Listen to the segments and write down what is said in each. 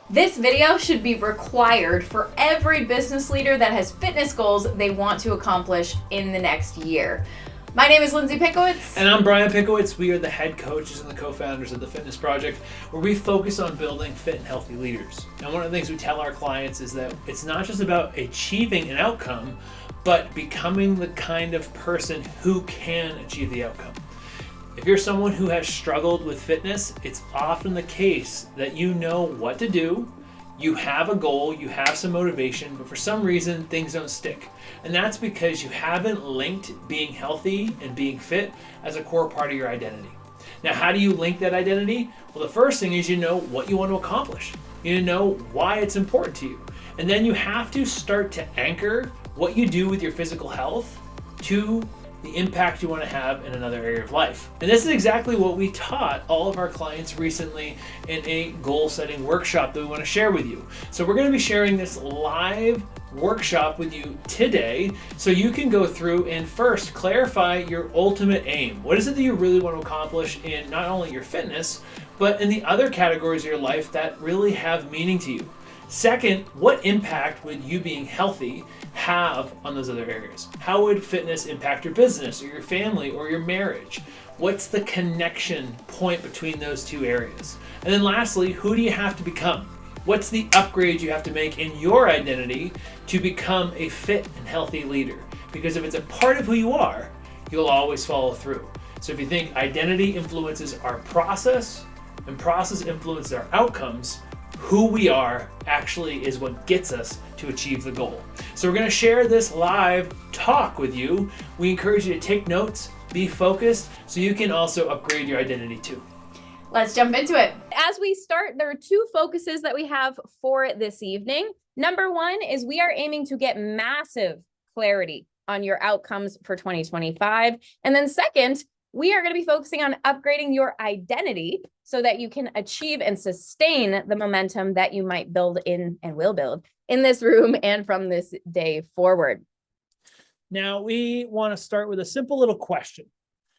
This video should be required for every business leader that has fitness goals they want to accomplish in the next year. My name is Lindsay Pickowitz. And I'm Brian Pickowitz. We are the head coaches and the co-founders of The Fitness Project, where we focus on building fit and healthy leaders. And one of the things we tell our clients is that it's not just about achieving an outcome, but becoming the kind of person who can achieve the outcome. If you're someone who has struggled with fitness, it's often the case that you know what to do, you have a goal, you have some motivation, but for some reason things don't stick. And that's because you haven't linked being healthy and being fit as a core part of your identity. Now, how do you link that identity? Well, the first thing is you know what you want to accomplish. You know why it's important to you. And then you have to start to anchor what you do with your physical health to the impact you want to have in another area of life. And this is exactly what we taught all of our clients recently in a goal setting workshop that we want to share with you. So we're going to be sharing this live workshop with you today so you can go through and first clarify your ultimate aim. What is it that you really want to accomplish in not only your fitness, but in the other categories of your life that really have meaning to you? Second, what impact would you being healthy have on those other areas? How would fitness impact your business or your family or your marriage? What's the connection point between those two areas? And then lastly, who do you have to become? What's the upgrade you have to make in your identity to become a fit and healthy leader? Because if it's a part of who you are, you'll always follow through. So if you think identity influences our process and process influences our outcomes, who we are actually is what gets us to achieve the goal. So we're going to share this live talk with you. We encourage you to take notes, be focused, so you can also upgrade your identity too. Let's jump into it. As we start, there are two focuses that we have for this evening. Number one is we are aiming to get massive clarity on your outcomes for 2025. And then second, we are going to be focusing on upgrading your identity so that you can achieve and sustain the momentum that you might build in and will build in this room and from this day forward. Now, we want to start with a simple little question.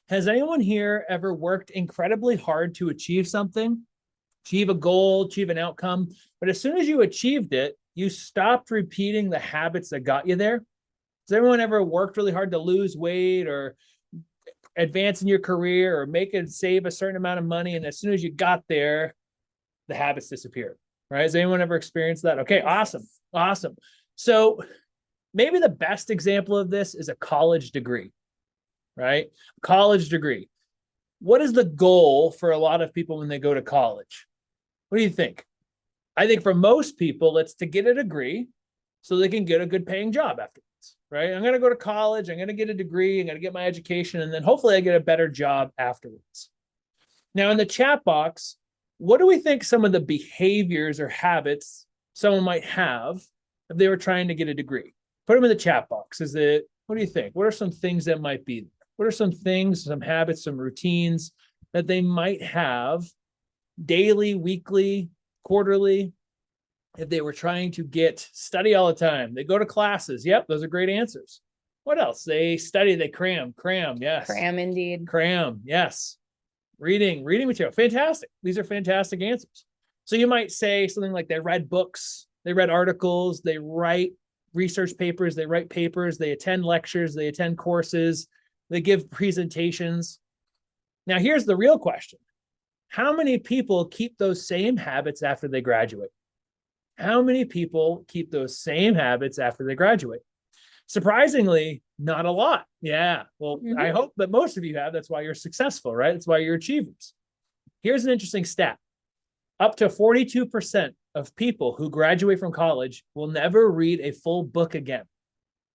Has anyone here ever worked incredibly hard to achieve something, achieve a goal, achieve an outcome, but as soon as you achieved it, you stopped repeating the habits that got you there? Has everyone ever worked really hard to lose weight or advance in your career or save a certain amount of money, and as soon as you got there, the habits disappeared, right? Has anyone ever experienced that? Okay, awesome. So maybe the best example of this is a college degree, right? College degree. What is the goal for a lot of people when they go to college? What do you think? I think for most people, it's to get a degree so they can get a good paying job afterwards. Right? I'm going to go to college, I'm going to get a degree, I'm going to get my education, and then hopefully I get a better job afterwards. Now in the chat box, what do we think some of the behaviors or habits someone might have if they were trying to get a degree? Put them in the chat box. What do you think? What are some things that might be there? What are some things, some habits, some routines that they might have daily, weekly, quarterly? If they were trying to study all the time, they go to classes. Yep, those are great answers. What else? They study, they cram, yes. Cram indeed. Cram, yes. Reading material, fantastic. These are fantastic answers. So you might say something like they read books, they read articles, they write research papers, they write papers, they attend lectures, they attend courses, they give presentations. Now here's the real question. How many people keep those same habits after they graduate? How many people keep those same habits after they graduate? Surprisingly, not a lot. Yeah. Well, I hope that most of you have. That's why you're successful, right? That's why you're achievers. Here's an interesting stat. Up to 42% of people who graduate from college will never read a full book again.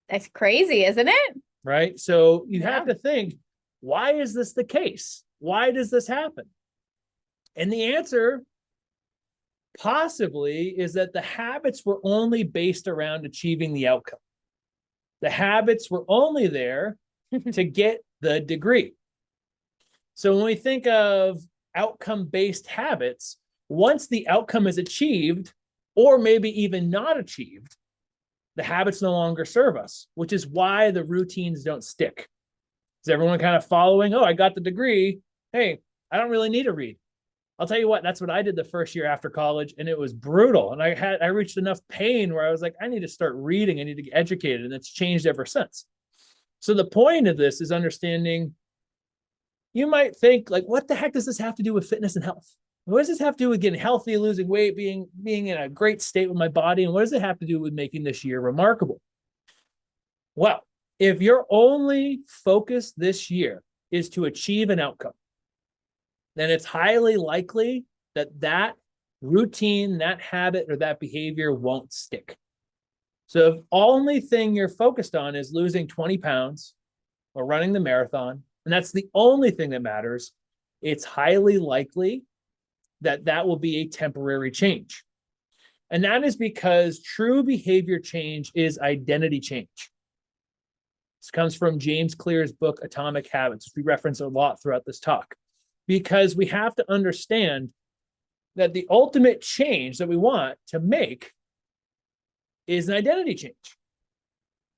That's crazy, isn't it? Right? So you have to think, why is this the case? Why does this happen? And the answer possibly is that the habits were only based around achieving the outcome. The habits were only there to get the degree. So when we think of outcome-based habits, once the outcome is achieved, or maybe even not achieved, the habits no longer serve us, which is why the routines don't stick. Is everyone kind of following? Oh, I got the degree. Hey, I don't really need to read. I'll tell you what, that's what I did the first year after college, and it was brutal. And I reached enough pain where I was like, I need to start reading. I need to get educated. And it's changed ever since. So the point of this is understanding, you might think like, what the heck does this have to do with fitness and health? What does this have to do with getting healthy, losing weight, being in a great state with my body? And what does it have to do with making this year remarkable? Well, if your only focus this year is to achieve an outcome, then it's highly likely that that routine, that habit, or that behavior won't stick. So if only thing you're focused on is losing 20 pounds or running the marathon, and that's the only thing that matters, it's highly likely that that will be a temporary change. And that is because true behavior change is identity change. This comes from James Clear's book, Atomic Habits, which we reference a lot throughout this talk, because we have to understand that the ultimate change that we want to make is an identity change.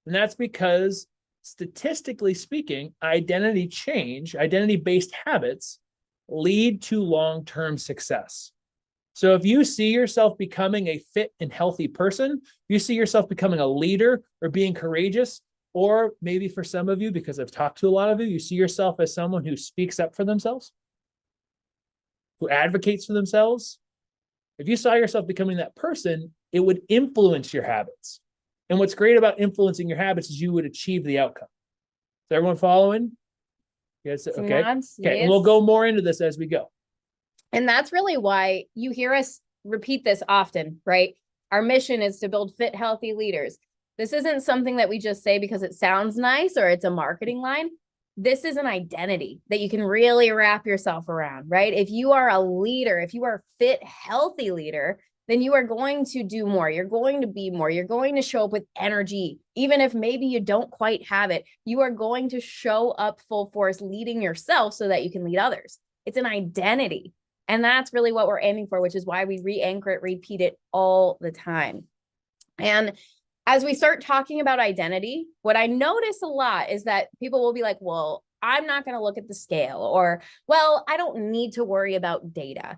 And that's because, statistically speaking, identity change, identity-based habits lead to long-term success. So if you see yourself becoming a fit and healthy person, you see yourself becoming a leader or being courageous, or maybe for some of you, because I've talked to a lot of you, you see yourself as someone who speaks up for themselves, who advocates for themselves. If you saw yourself becoming that person, it would influence your habits. And what's great about influencing your habits is you would achieve the outcome. Is everyone following? Yes. Okay. Nods, Okay. yes. And we'll go more into this as we go. And that's really why you hear us repeat this often, right? Our mission is to build fit, healthy leaders. This isn't something that we just say because it sounds nice or it's a marketing line. This is an identity that you can really wrap yourself around, right? If you are a leader, if you are a fit, healthy leader, then you are going to do more. You're going to be more. You're going to show up with energy. Even if maybe you don't quite have it, you are going to show up full force, leading yourself so that you can lead others. It's an identity. And that's really what we're aiming for, which is why we re-anchor it, repeat it all the time. And as we start talking about identity, what I notice a lot is that people will be like, well, I'm not going to look at the scale, or, well, I don't need to worry about data.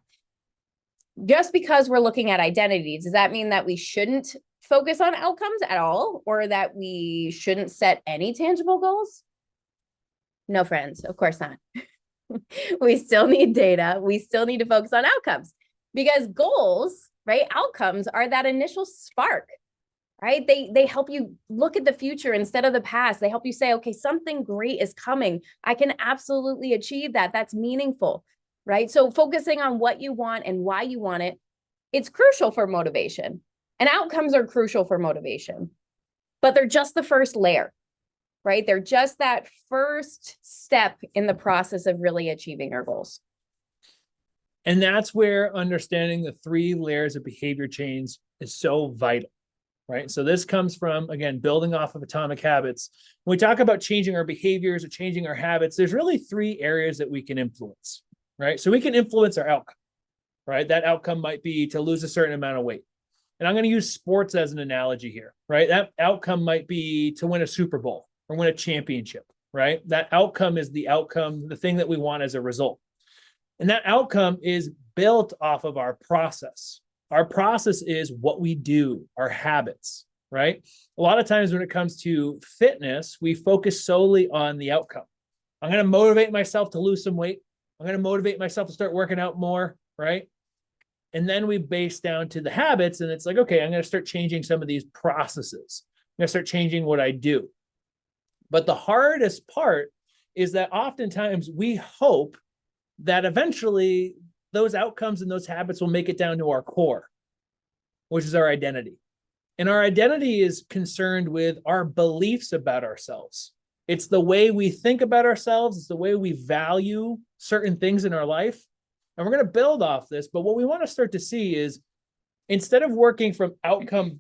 Just because we're looking at identity, does that mean that we shouldn't focus on outcomes at all, or that we shouldn't set any tangible goals? No, friends, of course not. We still need data. We still need to focus on outcomes, because goals, right? Outcomes are that initial spark, right? They help you look at the future instead of the past. They help you say, okay, something great is coming. I can absolutely achieve that. That's meaningful, right? So focusing on what you want and why you want it, it's crucial for motivation. And outcomes are crucial for motivation, but they're just the first layer, right? They're just that first step in the process of really achieving our goals. And that's where understanding the 3 layers of behavior change is so vital, right? So this comes from, again, building off of Atomic Habits. When we talk about changing our behaviors or changing our habits, there's really 3 areas that we can influence, right? So we can influence our outcome, right? That outcome might be to lose a certain amount of weight. And I'm going to use sports as an analogy here, right? That outcome might be to win a Super Bowl or win a championship, right? That outcome is the outcome, the thing that we want as a result. And that outcome is built off of our process. Our process is what we do, our habits, right? A lot of times when it comes to fitness, we focus solely on the outcome. I'm going to motivate myself to lose some weight. I'm going to motivate myself to start working out more, right? And then we base down to the habits, and it's like, okay, I'm going to start changing some of these processes. I'm going to start changing what I do. But the hardest part is that oftentimes we hope that eventually those outcomes and those habits will make it down to our core, which is our identity. And our identity is concerned with our beliefs about ourselves. It's the way we think about ourselves. It's the way we value certain things in our life. And we're going to build off this. But what we want to start to see is, instead of working from outcome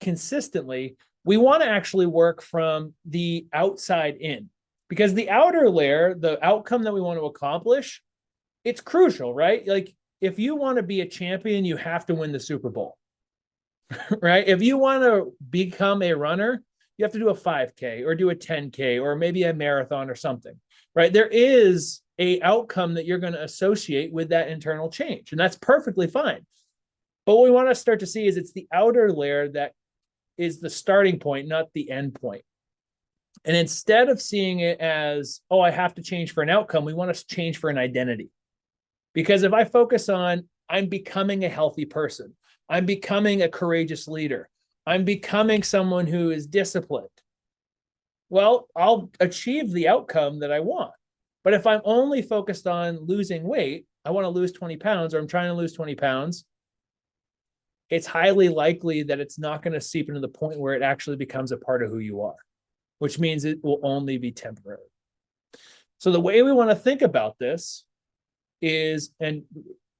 consistently, we want to actually work from the outside in. Because the outer layer, the outcome that we want to accomplish, it's crucial, right? Like, if you want to be a champion, you have to win the Super Bowl. right? If you want to become a runner, you have to do a 5K or do a 10K or maybe a marathon or something, right? There is a outcome that you're going to associate with that internal change, and that's perfectly fine. But what we want to start to see is it's the outer layer that is the starting point, not the end point. And instead of seeing it as, oh, I have to change for an outcome, we want to change for an identity. Because if I focus on, I'm becoming a healthy person, I'm becoming a courageous leader, I'm becoming someone who is disciplined, well, I'll achieve the outcome that I want. But if I'm only focused on losing weight, I want to lose 20 pounds, or I'm trying to lose 20 pounds, it's highly likely that it's not going to seep into the point where it actually becomes a part of who you are, which means it will only be temporary. So the way we want to think about this is, and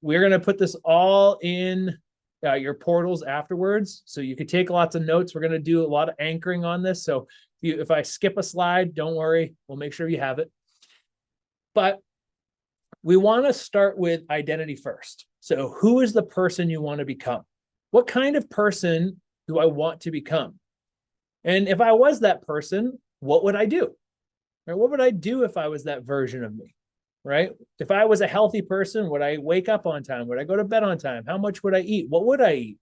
we're going to put this all in your portals afterwards, so you could take lots of notes. We're going to do a lot of anchoring on this. So if I skip a slide, don't worry, we'll make sure you have it. But we want to start with identity first. So who is the person you want to become? What kind of person do I want to become? And if I was that person, what would I do? Right? What would I do if I was that version of me? Right? If I was a healthy person, would I wake up on time? Would I go to bed on time? How much would I eat? What would I eat?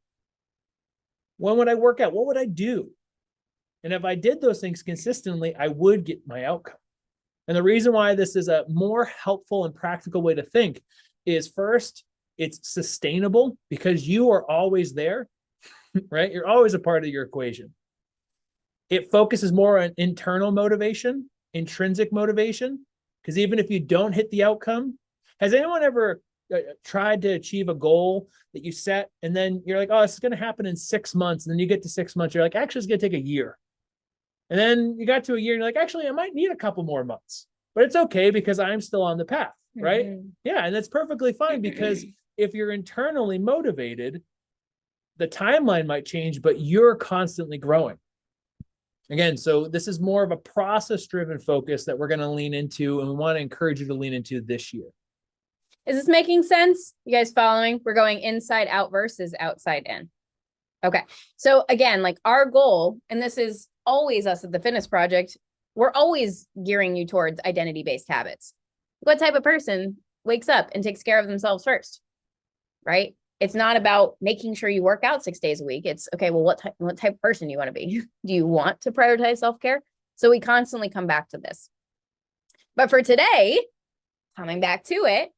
When would I work out? What would I do? And if I did those things consistently, I would get my outcome. And the reason why this is a more helpful and practical way to think is, first, it's sustainable because you are always there, right? You're always a part of your equation. It focuses more on internal motivation, intrinsic motivation, because even if you don't hit the outcome, has anyone ever tried to achieve a goal that you set and then you're like, oh, this is going to happen in 6 months. And then you get to 6 months, you're like, actually, it's going to take a year. And then you got to a year and you're like, actually, I might need a couple more months, but it's okay because I'm still on the path, right? Mm-hmm. Yeah. And that's perfectly fine, because if you're internally motivated, the timeline might change, but you're constantly growing. Again, so this is more of a process-driven focus that we're going to lean into, and we want to encourage you to lean into this year. Is this making sense? You guys following? We're going inside out versus outside in. Okay. So again, like our goal, and this is always us at the Fitness Project, we're always gearing you towards identity-based habits. What type of person wakes up and takes care of themselves first, right? It's not about making sure you work out 6 days a week. It's, okay, well, what type of person do you want to be? Do you want to prioritize self-care? So we constantly come back to this. But for today, coming back to it,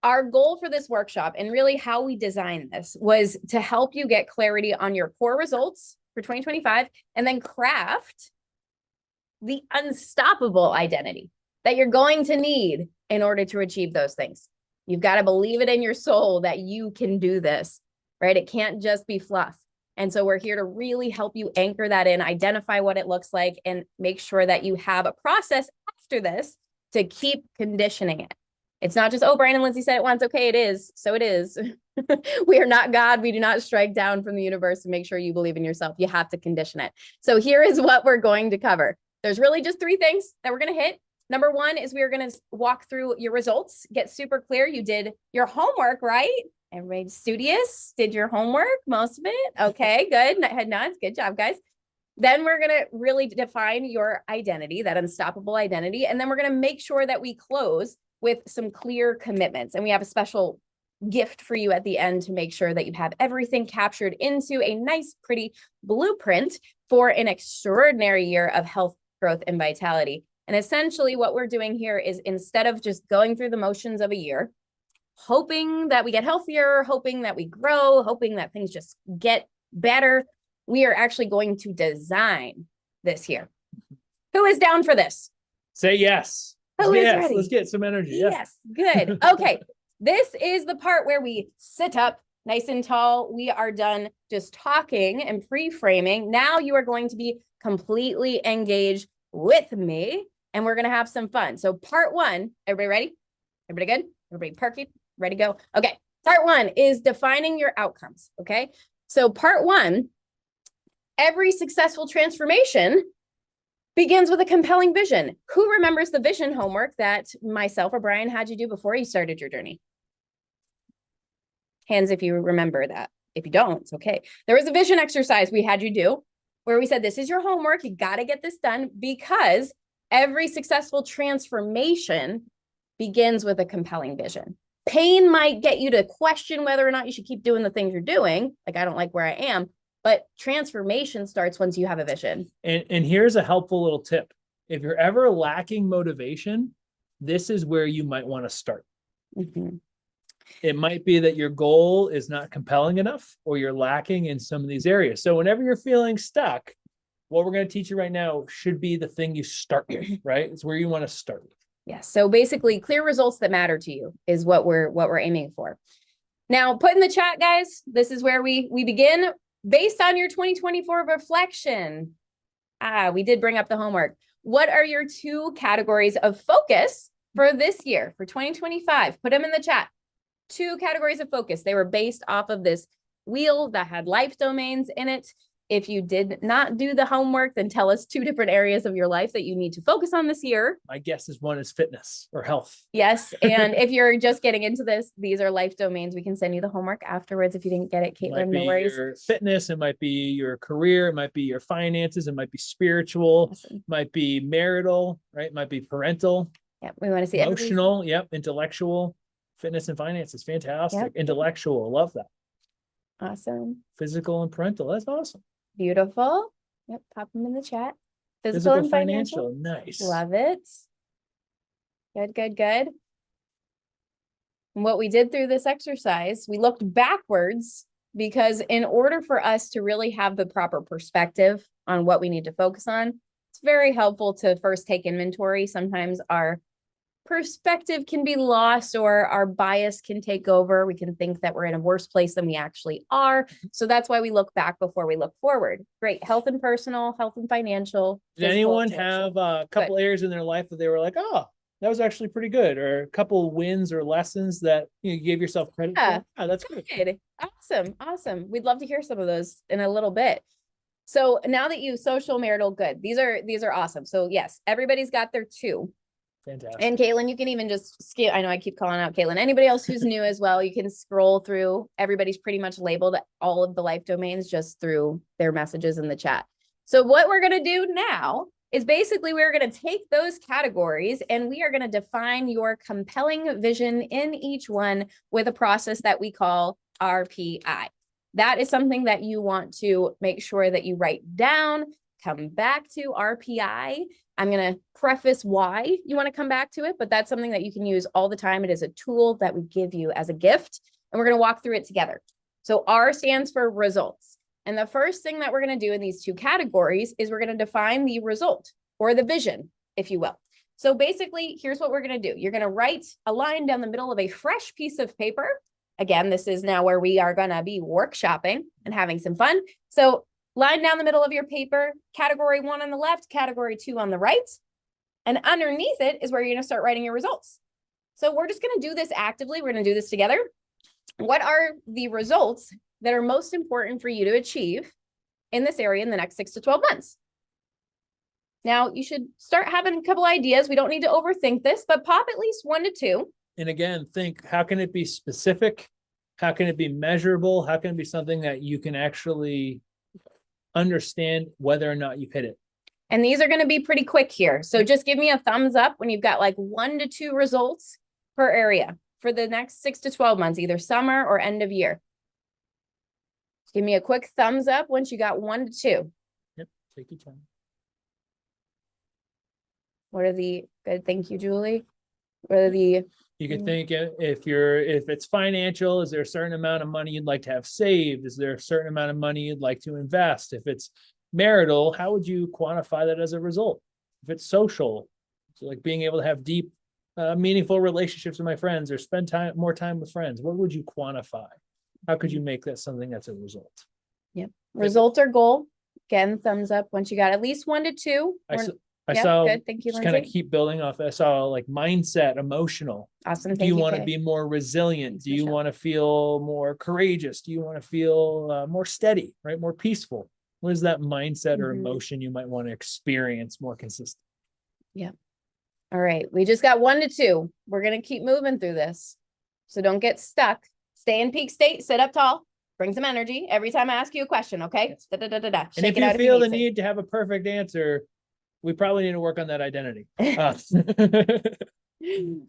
our goal for this workshop, and really how we designed this, was to help you get clarity on your core results for 2025, and then craft the unstoppable identity that you're going to need in order to achieve those things. You've got to believe it in your soul that you can do this, right? It can't just be fluff. And so we're here to really help you anchor that in, identify what it looks like, and make sure that you have a process after this to keep conditioning it. It's not just, oh, Brian and Lindsay said it once. Okay, it is. So it is. We are not God. We do not strike down from the universe to make sure you believe in yourself. You have to condition it. So here is what we're going to cover. There's really just 3 things that we're going to hit. Number 1 is we are going to walk through your results, get super clear. You did your homework, right? Everybody studious, did your homework, most of it. Okay, good. Head nods. Good job, guys. Then we're going to really define your identity, that unstoppable identity. And then we're going to make sure that we close with some clear commitments. And we have a special gift for you at the end to make sure that you have everything captured into a nice, pretty blueprint for an extraordinary year of health, growth, and vitality. And essentially what we're doing here is, instead of just going through the motions of a year, hoping that we get healthier, hoping that we grow, hoping that things just get better, we are actually going to design this year. Who is down for this? Say yes. Who is ready? Let's get some energy. Yes, good. Okay, this is the part where we sit up nice and tall. We are done just talking and pre-framing. Now you are going to be completely engaged with me, and we're going to have some fun. So part 1, everybody ready? Everybody good? Everybody perky? Ready to go? Okay. Part 1 is defining your outcomes. Okay. So part 1, every successful transformation begins with a compelling vision. Who remembers the vision homework that myself or Brian had you do before you started your journey? Hands if you remember that. if you don't, it's okay. There was a vision exercise we had you do where we said, this is your homework. You got to get this done because every successful transformation begins with a compelling vision. Pain might get you to question whether or not you should keep doing the things you're doing. Like, I don't like where I am, but transformation starts once you have a vision. And here's a helpful little tip. If you're ever lacking motivation, this is where you might want to start. Mm-hmm. It might be that your goal is not compelling enough, or you're lacking in some of these areas. So whenever you're feeling stuck, what we're going to teach you right now should be the thing you start with, right? It's where you want to start. Yeah. So basically, clear results that matter to you is what we're aiming for. Now, put in the chat, guys. This is where we begin based on your 2024 reflection. We did bring up the homework. What are your 2 categories of focus for this year, for 2025? Put them in the chat. 2 categories of focus. They were based off of this wheel that had life domains in it. If you did not do the homework, then tell us 2 different areas of your life that you need to focus on this year. My guess is one is fitness or health. Yes. And if you're just getting into this, these are life domains. We can send you the homework afterwards if you didn't get it, Caitlin. No worries. Your fitness, it might be your career, it might be your finances, it might be spiritual, Awesome. it might be marital, right? It might be parental, Yeah, we want to see emotional, intellectual, fitness and finances. Fantastic. Yep. Intellectual, love that. Awesome. Physical and parental, that's awesome. Beautiful. Yep, pop them in the chat. Physical and financial. Nice. Love it. Good, good, good. And what we did through this exercise, we looked backwards because in order for us to really have the proper perspective on what we need to focus on, it's very helpful to first take inventory. Sometimes our perspective can be lost or our bias can take over. We can think that we're in a worse place than we actually are. So that's why we look back before we look forward. Great. Health and personal, health and financial. Did anyone have a couple areas in their life that they were like, oh, that was actually pretty good, or a couple wins or lessons that you gave yourself credit for? Oh, that's good. Awesome. Awesome. We'd love to hear some of those in a little bit. So now that you social marital, good. These are awesome. So yes, everybody's got their 2. Fantastic. And Caitlin, you can even just skip. I know I keep calling out Caitlin. Anybody else who's new as well, you can scroll through. Everybody's pretty much labeled all of the life domains just through their messages in the chat. So what we're going to do now is basically we're going to take those categories and we are going to define your compelling vision in each one with a process that we call RPI. That is something that you want to make sure that you write down, come back to RPI. I'm going to preface why you want to come back to it, but that's something that you can use all the time. It is a tool that we give you as a gift, and we're going to walk through it together. So R stands for results. And the first thing that we're going to do in these 2 categories is we're going to define the result or the vision, if you will. So basically, here's what we're going to do. You're going to write a line down the middle of a fresh piece of paper. Again, this is now where we are going to be workshopping and having some fun. So line down the middle of your paper, category 1 on the left, category 2 on the right. And underneath it is where you're going to start writing your results. So we're just going to do this actively. We're going to do this together. What are the results that are most important for you to achieve in this area in the next 6 to 12 months? Now, you should start having a couple ideas. We don't need to overthink this, but pop at least 1 to 2. And again, think, how can it be specific? How can it be measurable? How can it be something that you can actually understand whether or not you've hit it? And these are going to be pretty quick here. So just give me a thumbs up when you've got like 1 to 2 results per area for the next 6 to 12 months, either summer or end of year. Give me a quick thumbs up once you got 1 to 2. Yep, take your time. What are the good? Thank you, Julie. What are the? You could think if it's financial, is there a certain amount of money you'd like to have saved? Is there a certain amount of money you'd like to invest? If it's marital, how would you quantify that as a result? If it's social, so like being able to have deep, meaningful relationships with my friends or spend more time with friends, what would you quantify? How could you make that something that's a result? Yep. Result or goal. Again, thumbs up once you got at least 1 to 2. I saw, good. Thank you, just kind of keep building off. I saw like mindset, emotional. Awesome. Do you want to be more resilient? Do you want to feel more courageous? Do you want to feel more steady, right? More peaceful? What is that mindset or emotion you might want to experience more consistent? Yeah. All right. We just got 1 to 2. We're going to keep moving through this. So don't get stuck. Stay in peak state, sit up tall. Bring some energy every time I ask you a question, okay? Yes. Da, da, da, da, da. And Shake if it out you feel the need to. need to have a perfect answer, we probably need to work on that identity. All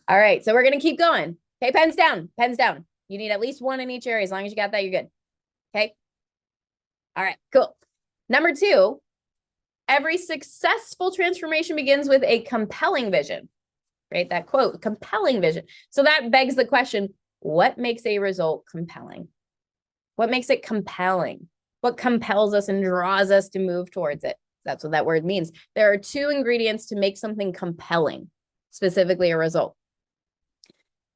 right, so we're gonna keep going. Okay, pens down, pens down. You need at least one in each area. As long as you got that, you're good. Okay. All right, cool. Number 2, every successful transformation begins with a compelling vision, right? That quote, compelling vision. So that begs the question, what makes a result compelling? What makes it compelling? What compels us and draws us to move towards it? That's what that word means. There are 2 ingredients to make something compelling, specifically a result.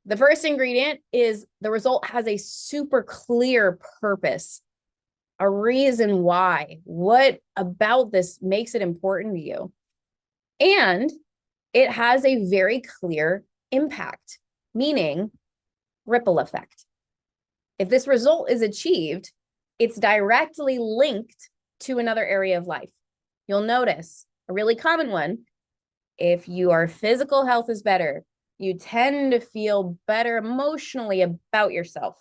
The first ingredient is the result has a super clear purpose, a reason why. What about this makes it important to you? And it has a very clear impact, meaning ripple effect. If this result is achieved, it's directly linked to another area of life. You'll notice a really common one. If your physical health is better, you tend to feel better emotionally about yourself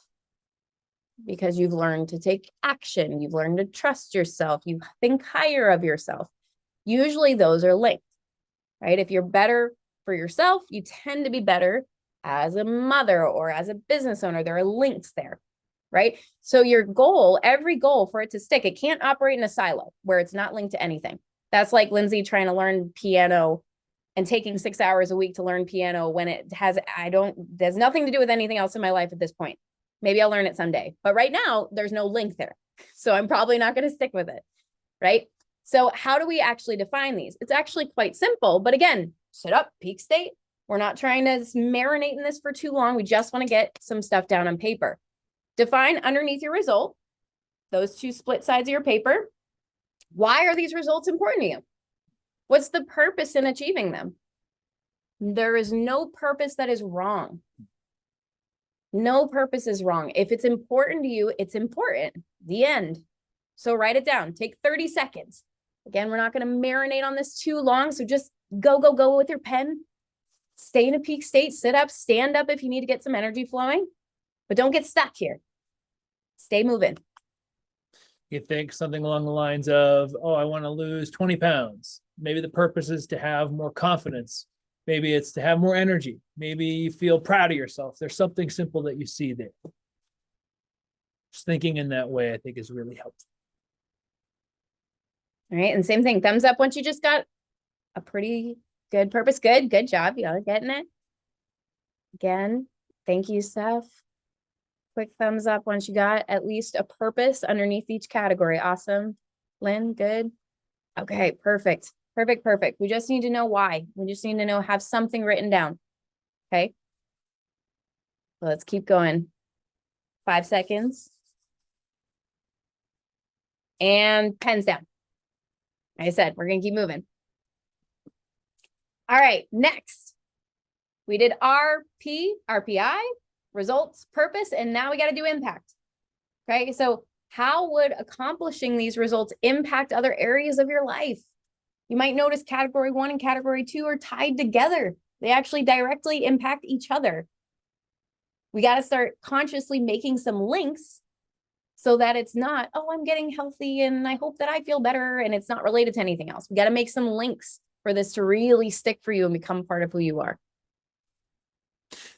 because you've learned to take action. You've learned to trust yourself. You think higher of yourself. Usually those are linked, right? If you're better for yourself, you tend to be better as a mother or as a business owner. There are links there, right? So your goal, every goal for it to stick, it can't operate in a silo where it's not linked to anything. That's like Lindsay trying to learn piano and taking 6 hours a week to learn piano when it has, there's nothing to do with anything else in my life at this point. Maybe I'll learn it someday, but right now there's no link there. So I'm probably not going to stick with it, right? So how do we actually define these? It's actually quite simple, but again, sit up, peak state. We're not trying to marinate in this for too long. We just want to get some stuff down on paper. Define underneath your result, those 2 split sides of your paper. Why are these results important to you? What's the purpose in achieving them? There is no purpose that is wrong. No purpose is wrong. If it's important to you, it's important. The end. So write it down. Take 30 seconds. Again, we're not going to marinate on this too long. So just go with your pen. Stay in a peak state. Sit up, stand up if you need to get some energy flowing, but don't get stuck here. Stay moving. You think something along the lines of, oh, I want to lose 20 pounds. Maybe the purpose is to have more confidence. Maybe it's to have more energy. Maybe you feel proud of yourself. There's something simple that you see there. Just thinking in that way, I think, is really helpful. All right. And same thing. Thumbs up once you just got a pretty good purpose. Good job. Y'all getting it. Again, thank you, Steph. Quick thumbs up once you got at least a purpose underneath each category. Awesome. Lynn, good. Okay, perfect. We just need to know why. We just need to have something written down. Okay. So let's keep going. 5 seconds. And pens down. Like I said, we're going to keep moving. All right, next. We did RPI, results, purpose, and now we got to do impact. Okay, so how would accomplishing these results impact other areas of your life? You might notice category 1 and category 2 are tied together. They actually directly impact each other. We got to start consciously making some links so that it's not, oh, I'm getting healthy and I hope that I feel better, and it's not related to anything else. We got to make some links for this to really stick for you and become part of who you are.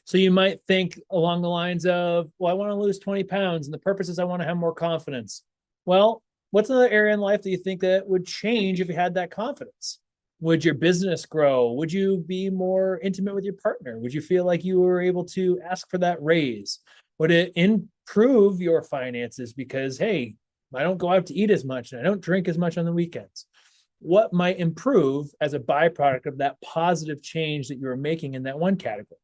So you might think along the lines of, well, I want to lose 20 pounds and the purpose is I want to have more confidence. Well, what's another area in life that you think that would change if you had that confidence? Would your business grow? Would you be more intimate with your partner? Would you feel like you were able to ask for that raise? Would it improve your finances because, hey, I don't go out to eat as much and I don't drink as much on the weekends? What might improve as a byproduct of that positive change that you were making in that one category?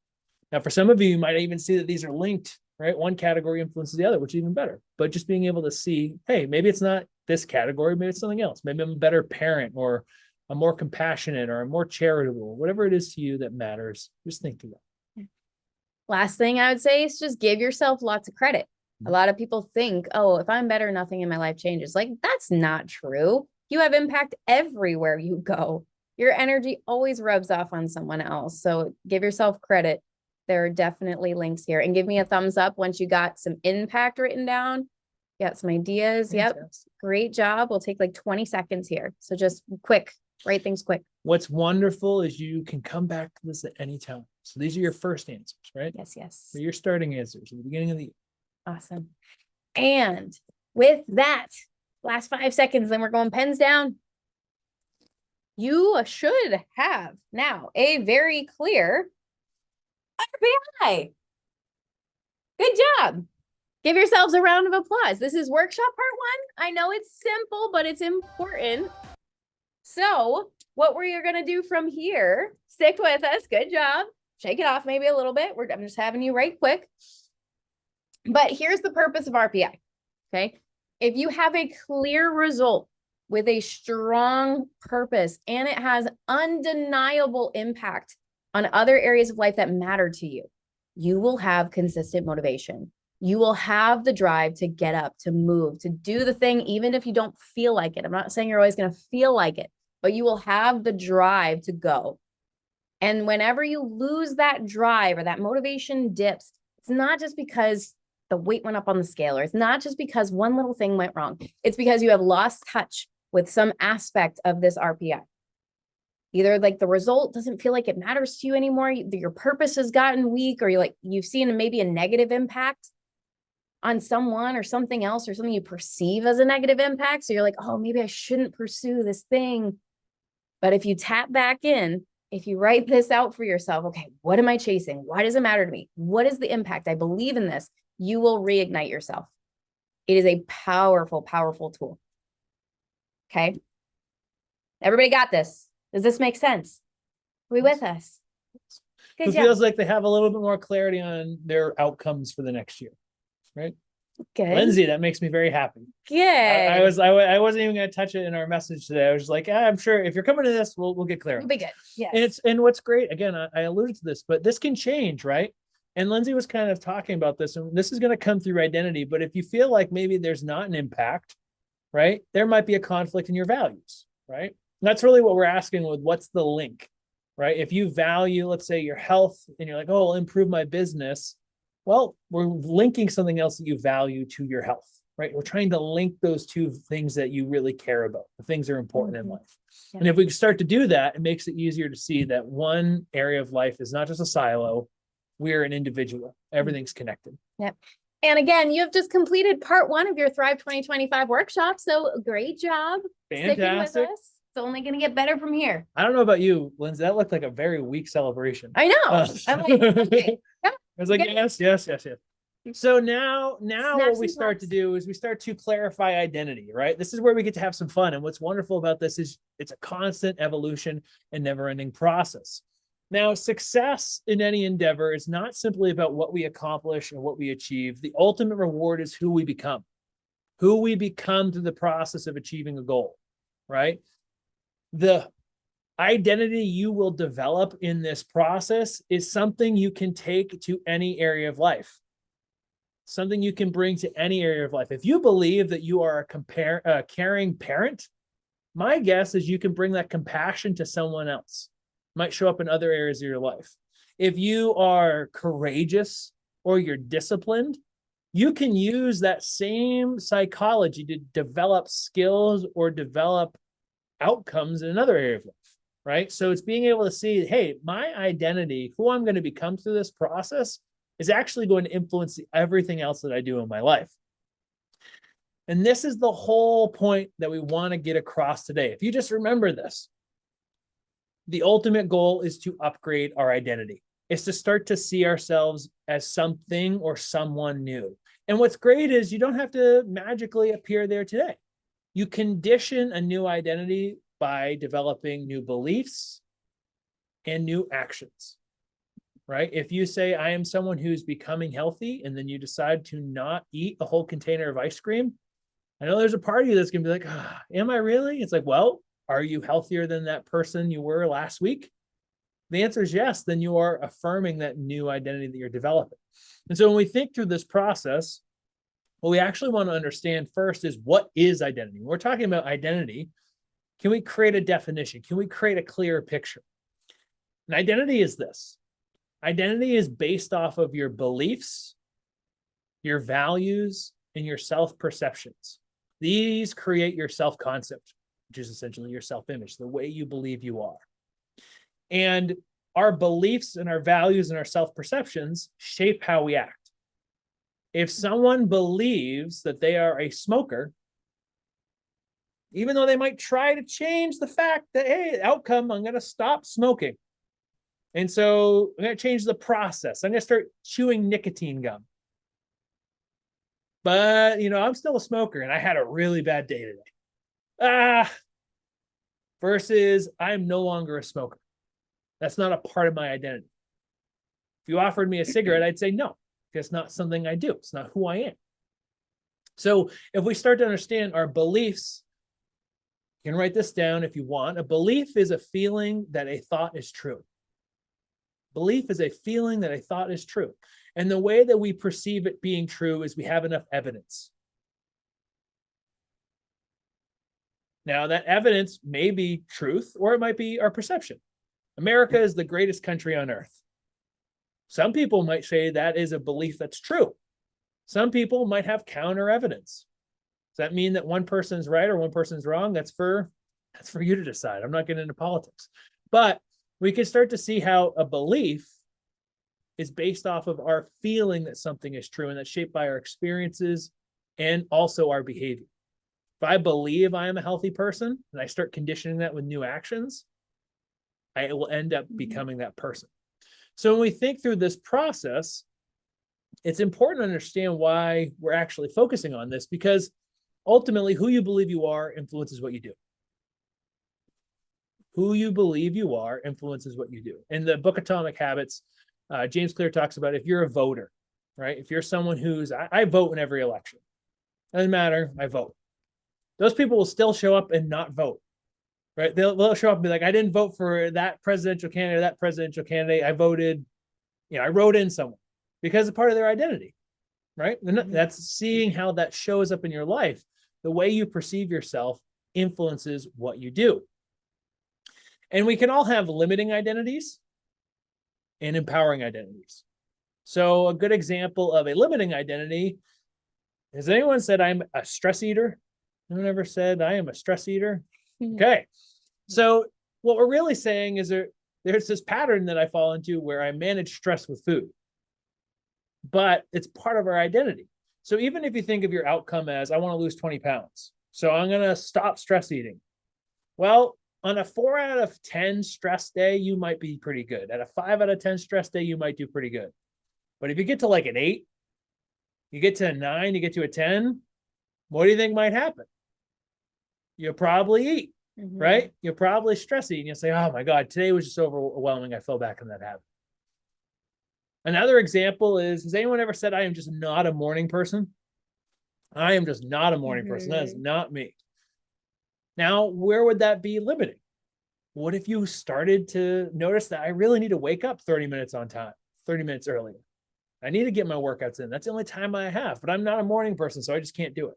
Now, for some of you, you might even see that these are linked, right? One category influences the other, which is even better. But just being able to see, hey, maybe it's not this category, maybe it's something else. Maybe I'm a better parent, or I'm more compassionate, or I'm more charitable, whatever it is to you that matters. Just think of that. Last thing I would say is just give yourself lots of credit. A lot of people think, oh, if I'm better, nothing in my life changes. Like, that's not true. You have impact everywhere you go. Your energy always rubs off on someone else. So give yourself credit. There are definitely links here. And give me a thumbs up once you got some impact written down. Got some ideas. Yep. Fantastic. Great job. We'll take like 20 seconds here. So just quick, write things quick. What's wonderful is you can come back to this at any time. So these are your first answers, right? Yes, yes. So your starting answers at the beginning of the year. Awesome. And with that, last 5 seconds, then we're going pens down. You should have now a very clear RPI. Good job. Give yourselves a round of applause. This is workshop part 1. I know it's simple, but it's important. So what we're going to do from here, stick with us. Good job. Shake it off maybe a little bit. I'm just having you write quick. But here's the purpose of RPI. Okay. If you have a clear result with a strong purpose and it has undeniable impact on other areas of life that matter to you, you will have consistent motivation. You will have the drive to get up, to move, to do the thing, even if you don't feel like it. I'm not saying you're always going to feel like it, but you will have the drive to go. And whenever you lose that drive or that motivation dips, it's not just because the weight went up on the scale, or it's not just because one little thing went wrong. It's because you have lost touch with some aspect of this RPI. Either like the result doesn't feel like it matters to you anymore, your purpose has gotten weak, or you've seen maybe a negative impact on someone or something else, or something you perceive as a negative impact. So you're like, oh, maybe I shouldn't pursue this thing. But if you tap back in, if you write this out for yourself, okay, what am I chasing? Why does it matter to me? What is the impact? I believe in this. You will reignite yourself. It is a powerful, powerful tool. Okay. Everybody got this? Does this make sense? Are we with us? Good Who job. feels like they have a little bit more clarity on their outcomes for the next year, right? Good. Lindsay, that makes me very happy. Good. I wasn't even going to touch it in our message today. I was just like, I'm sure if you're coming to this, we'll get clear. You'll be good. Yes. And what's great, again, I alluded to this, but this can change, right? And Lindsay was kind of talking about this, and this is going to come through identity. But if you feel like maybe there's not an impact, right, there might be a conflict in your values, right? And that's really what we're asking with what's the link, right? If you value, let's say, your health, and you're like, oh, I'll improve my business. Well, we're linking something else that you value to your health, right? We're trying to link those two things that you really care about, the things that are important in life. Yeah. And if we start to do that, it makes it easier to see that one area of life is not just a silo. We're an individual. Everything's connected. Yep. And again, you have just completed part 1 of your Thrive 2025 workshop. So great job. Sticking with Fantastic. us. It's only going to get better from here. I don't know about you, Lindsay. That looked like a very weak celebration. I know. I'm like, okay. I was like, Good. yes. So now Snap what we some start to snaps. do is we start to clarify identity, right? This is where we get to have some fun. And what's wonderful about this is it's a constant evolution and never-ending process. Now, success in any endeavor is not simply about what we accomplish or what we achieve. The ultimate reward is who we become through the process of achieving a goal, right? The identity you will develop in this process is something you can take to any area of life, something you can bring to any area of life. If you believe that you are a caring parent, my guess is you can bring that compassion to someone else. Might show up in other areas of your life. If you are courageous or you're disciplined, you can use that same psychology to develop skills or develop outcomes in another area of life, right? So it's being able to see, hey, my identity, who I'm going to become through this process, is actually going to influence everything else that I do in my life. And this is the whole point that we want to get across today. If you just remember this, the ultimate goal is to upgrade our identity. It's to start to see ourselves as something or someone new. And what's great is you don't have to magically appear there today. You condition a new identity by developing new beliefs and new actions, right? If you say, I am someone who's becoming healthy, and then you decide to not eat a whole container of ice cream, I know there's a part of you that's going to be like, am I really? It's like, well, are you healthier than that person you were last week? The answer is yes. Then you are affirming that new identity that you're developing. And so when we think through this process, what we actually want to understand first is, what is identity? When we're talking about identity, can we create a definition? Can we create a clearer picture? And identity is this. Identity is based off of your beliefs, your values, and your self-perceptions. These create your self-concept, which is essentially your self-image, the way you believe you are. And our beliefs and our values and our self-perceptions shape how we act. If someone believes that they are a smoker, even though they might try to change the fact that, hey, outcome, I'm going to stop smoking. And so I'm going to change the process. I'm going to start chewing nicotine gum. But, I'm still a smoker and I had a really bad day today. Versus I'm no longer a smoker. That's not a part of my identity. If you offered me a cigarette, I'd say no. It's not something I do. It's not who I am. So if we start to understand our beliefs, you can write this down if you want. A belief is a feeling that a thought is true. Belief is a feeling that a thought is true. And the way that we perceive it being true is we have enough evidence. Now, that evidence may be truth, or it might be our perception. America is the greatest country on earth. Some people might say that is a belief that's true. Some people might have counter evidence. Does that mean that one person's right or one person's wrong? That's for you to decide. I'm not getting into politics. But we can start to see how a belief is based off of our feeling that something is true, and that's shaped by our experiences and also our behavior. If I believe I am a healthy person and I start conditioning that with new actions, I will end up becoming that person. So when we think through this process, it's important to understand why we're actually focusing on this, because ultimately who you believe you are influences what you do. Who you believe you are influences what you do. In the book Atomic Habits, James Clear talks about if you're a voter, right? If you're someone I vote in every election. Doesn't matter, I vote. Those people will still show up and not vote. Right? They'll show up and be like, I didn't vote for that presidential candidate, that presidential candidate. I voted, I wrote in someone, because it's part of their identity, right? That's seeing how that shows up in your life. The way you perceive yourself influences what you do. And we can all have limiting identities and empowering identities. So a good example of a limiting identity, has anyone said I'm a stress eater? Anyone ever said I am a stress eater? Okay. So what we're really saying is there's this pattern that I fall into where I manage stress with food, but it's part of our identity. So even if you think of your outcome as, I want to lose 20 pounds, so I'm going to stop stress eating. Well, on a 4 out of 10 stress day, you might be pretty good. At a 5 out of 10 stress day, you might do pretty good. But if you get to like an 8, you get to a 9, you get to a 10, what do you think might happen? You'll probably eat, right? You'll probably stress eat, and you'll say, oh my God, today was just overwhelming. I fell back in that habit. Another example is, has anyone ever said, I am just not a morning person? I am just not a morning person. That is not me. Now, where would that be limiting? What if you started to notice that I really need to wake up 30 minutes on time, 30 minutes earlier? I need to get my workouts in. That's the only time I have, but I'm not a morning person, so I just can't do it.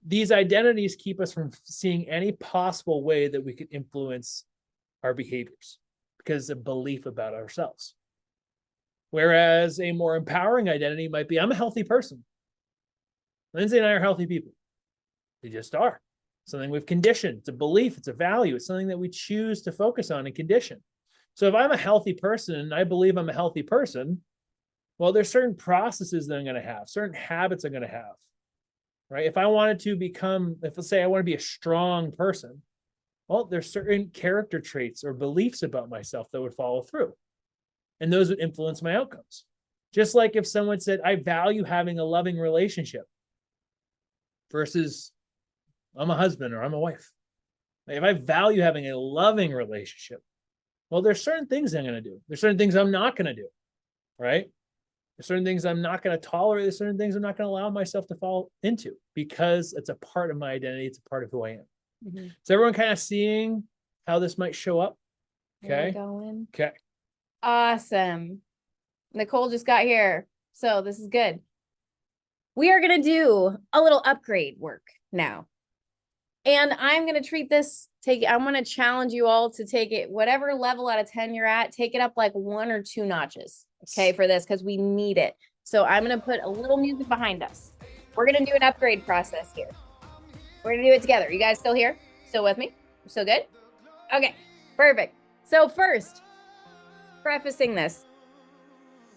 These identities keep us from seeing any possible way that we could influence our behaviors because of belief about ourselves. Whereas a more empowering identity might be, I'm a healthy person. Lindsay and I are healthy people. They just are. Something we've conditioned. It's a belief. It's a value. It's something that we choose to focus on and condition. So if I'm a healthy person and I believe I'm a healthy person, well, there's certain processes that I'm going to have, certain habits I'm going to have. Right? If I wanted to become, if let's say I want to be a strong person, well, there's certain character traits or beliefs about myself that would follow through. And those would influence my outcomes. Just like if someone said, I value having a loving relationship versus I'm a husband or I'm a wife. If I value having a loving relationship, well, there's certain things I'm going to do. There's certain things I'm not going to do, right? There's certain things I'm not going to tolerate. There's certain things I'm not going to allow myself to fall into because it's a part of my identity. It's a part of who I am. Mm-hmm. So everyone kind of seeing how this might show up? Okay. Okay. Awesome. Nicole just got here, so this is good. We are going to do a little upgrade work now. And I'm going to treat this, I'm going to challenge you all to take it, whatever level out of 10 you're at, take it up like 1 or 2 notches, okay, for this, because we need it. So I'm going to put a little music behind us. We're going to do an upgrade process here. We're going to do it together. You guys still here? Still with me? Still good? Okay, perfect. So first, prefacing this,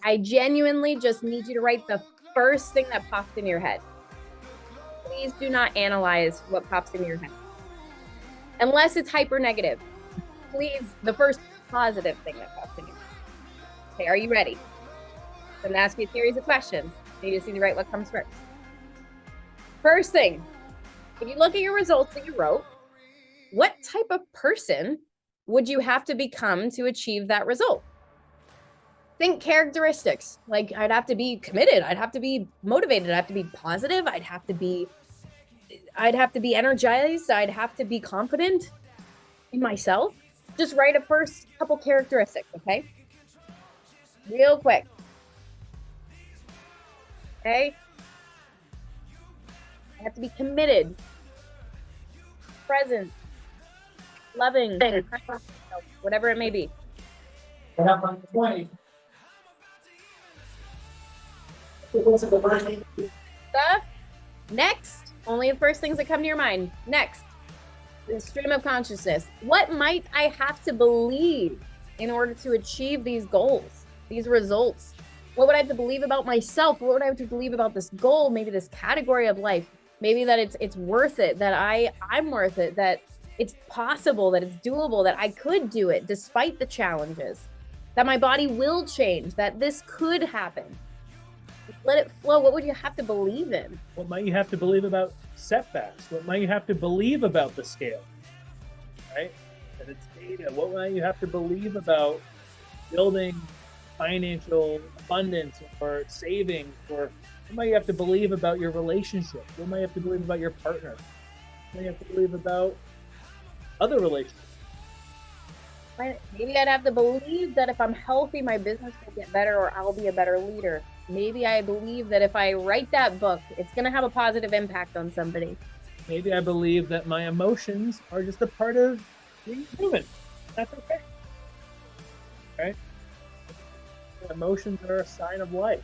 I genuinely just need you to write the first thing that pops in your head. Please do not analyze what pops in your head. Unless it's hyper negative. Please, the first positive thing that pops in your head. Okay, are you ready? I'm going to ask you a series of questions. You just need to write what comes first. First thing, if you look at your results that you wrote, what type of person would you have to become to achieve that result? Think characteristics. Like, I'd have to be committed. I'd have to be motivated. I'd have to be positive. I'd have to be energized. I'd have to be confident in myself. Just write a first couple characteristics, okay? Real quick. Okay? I have to be committed, present, loving, whatever it may be. Stuff. Next, only the first things that come to your mind. Next, the stream of consciousness. What might I have to believe in order to achieve these goals, these results? What would I have to believe about myself? What would I have to believe about this goal? Maybe this category of life. Maybe that it's worth it, that I'm worth it, that it's possible, that it's doable, that I could do it despite the challenges, that my body will change, that this could happen. Let it flow. What would you have to believe in? What might you have to believe about setbacks? What might you have to believe about the scale? Right? That it's data. What might you have to believe about building financial abundance or saving? Or what might you have to believe about your relationship? What might you have to believe about your partner? What might you have to believe about other relationships? Maybe I'd have to believe that if I'm healthy, my business will get better or I'll be a better leader. Maybe I believe that if I write that book, it's going to have a positive impact on somebody. Maybe I believe that my emotions are just a part of being human. That's okay. Right? Emotions are a sign of life.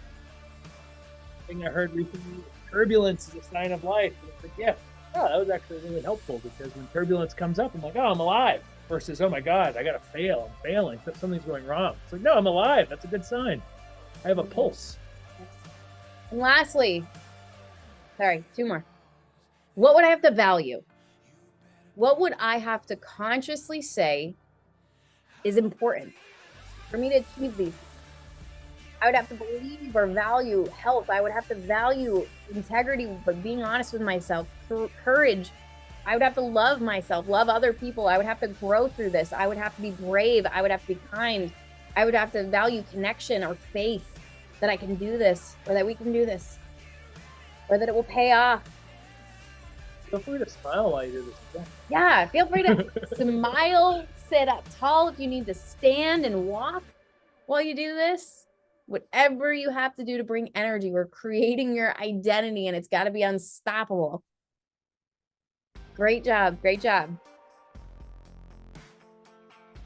Thing I heard recently, turbulence is a sign of life. It's like, yeah, oh, that was actually really helpful because when turbulence comes up, I'm like, oh, I'm alive. Versus, oh my God, I gotta fail. I'm failing. Something's going wrong. It's like, no, I'm alive. That's a good sign. I have a pulse. And lastly, sorry, two more. What would I have to value? What would I have to consciously say is important for me to achieve these? I would have to believe or value health. I would have to value integrity, but being honest with myself, courage. I would have to love myself, love other people. I would have to grow through this. I would have to be brave. I would have to be kind. I would have to value connection or faith that I can do this, or that we can do this, or that it will pay off. Feel free to smile while you do this. Yeah, feel free to smile, sit up tall if you need to stand and walk while you do this. Whatever you have to do to bring energy, we're creating your identity and it's got to be unstoppable. Great job. Great job.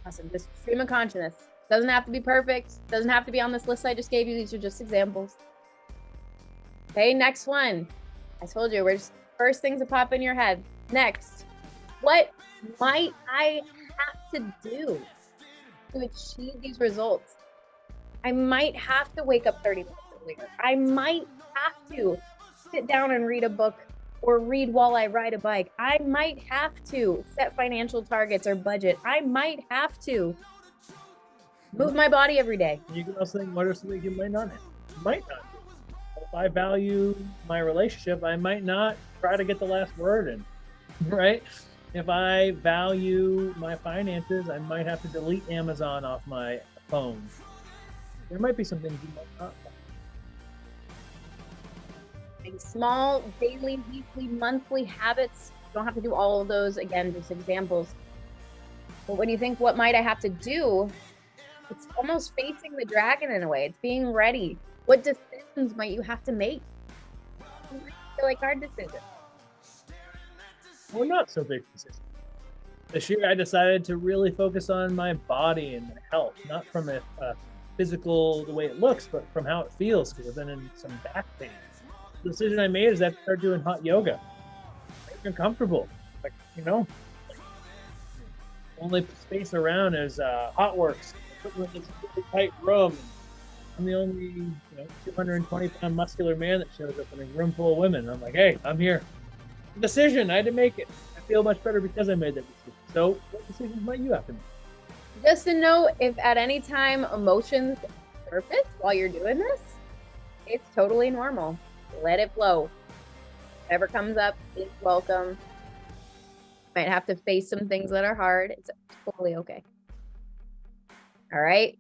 Awesome. Just stream of consciousness. Doesn't have to be perfect. Doesn't have to be on this list I just gave you. These are just examples. Okay, next one. I told you, we're just first things that pop in your head. Next, what might I have to do to achieve these results? I might have to wake up 30 minutes earlier. I might have to sit down and read a book or read while I ride a bike. I might have to set financial targets or budget. I might have to move my body every day. You can also think, what are some things you might not do? If I value my relationship, I might not try to get the last word in, right? If I value my finances, I might have to delete Amazon off my phone. There might be some things you might not. Small daily, weekly, monthly habits. You don't have to do all of those. Again, just examples. But when you think, what might I have to do? It's almost facing the dragon in a way. It's being ready. What decisions might you have to make? I feel like hard decisions. Well, not so big decisions. This year, I decided to really focus on my body and my health, not from a physical, the way it looks, but from how it feels, because I've been in some back pain. The decision I made is I have to start doing hot yoga. Make me comfortable. Like, only space around is hot works. Put me in this really tight room. I'm the only 220-pound muscular man that shows up in a room full of women. I'm like, hey, I'm here. Decision. I had to make it. I feel much better because I made that decision. So what decisions might you have to make? Just to know, if at any time emotions surface while you're doing this, it's totally normal. Let it flow. Whatever comes up is welcome. Might have to face some things that are hard. It's totally okay. All right.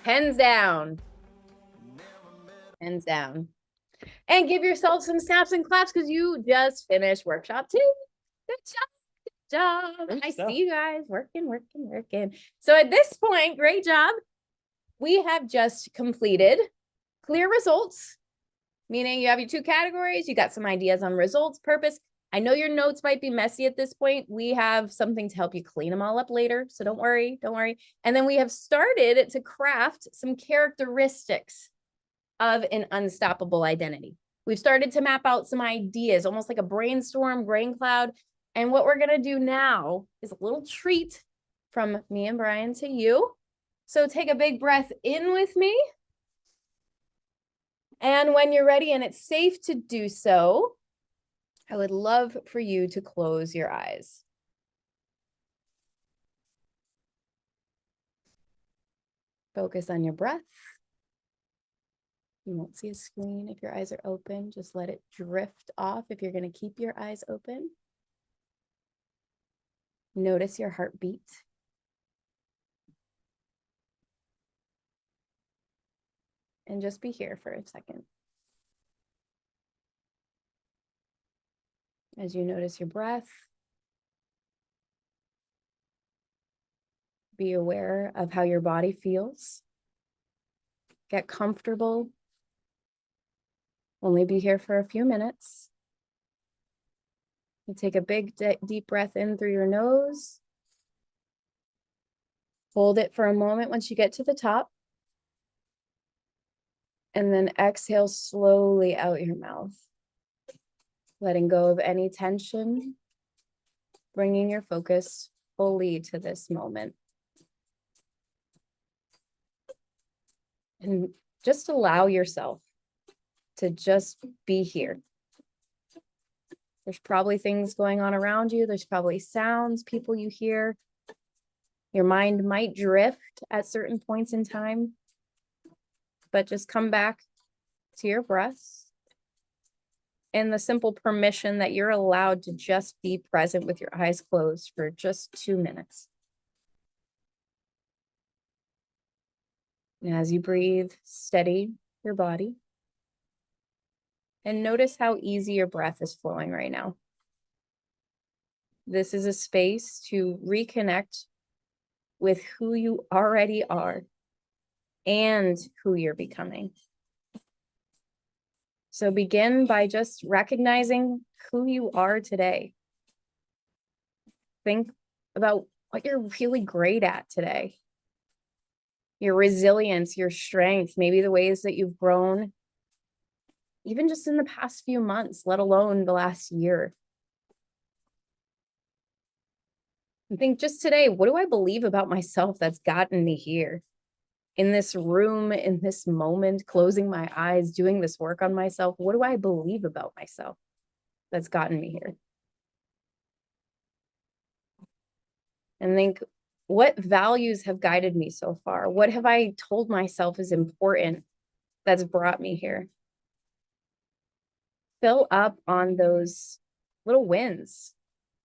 Hands down. Hands down. And give yourself some snaps and claps because you just finished workshop 2. Good job. Good job. I see you guys working. So at this point, great job. We have just completed clear results, meaning you have your 2 categories. You got some ideas on results, purpose. I know your notes might be messy at this point. We have something to help you clean them all up later. So don't worry. And then we have started to craft some characteristics of an unstoppable identity. We've started to map out some ideas, almost like a brainstorm, brain cloud. And what we're going to do now is a little treat from me and Brian to you. So take a big breath in with me. And when you're ready and it's safe to do so, I would love for you to close your eyes. Focus on your breath. You won't see a screen if your eyes are open. Just let it drift off if you're going to keep your eyes open. Notice your heartbeat. And just be here for a second. As you notice your breath, be aware of how your body feels. Get comfortable. Only be here for a few minutes. You take a big, deep breath in through your nose. Hold it for a moment once you get to the top. And then exhale slowly out your mouth. Letting go of any tension, bringing your focus fully to this moment. And just allow yourself to just be here. There's probably things going on around you. There's probably sounds, people you hear. Your mind might drift at certain points in time, but just come back to your breath. And the simple permission that you're allowed to just be present with your eyes closed for just 2 minutes. And as you breathe, steady your body. And notice how easy your breath is flowing right now. This is a space to reconnect with who you already are and who you're becoming. So begin by just recognizing who you are today. Think about what you're really great at today. Your resilience, your strength, maybe the ways that you've grown, even just in the past few months, let alone the last year. And think just today, what do I believe about myself that's gotten me here? In this room, in this moment, closing my eyes, doing this work on myself, what do I believe about myself that's gotten me here? And think, what values have guided me so far? What have I told myself is important that's brought me here? Fill up on those little wins,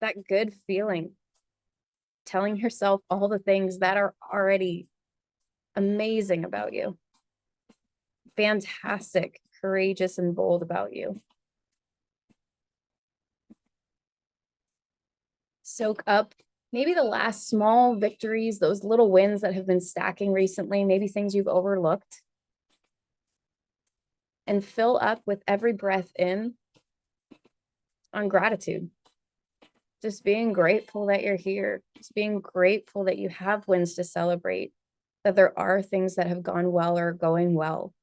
that good feeling, telling yourself all the things that are already amazing about you, fantastic, courageous, and bold about you. Soak up maybe the last small victories, those little wins that have been stacking recently, maybe things you've overlooked. And fill up with every breath in on gratitude. Just being grateful that you're here. Just being grateful that you have wins to celebrate, that there are things that have gone well or going well.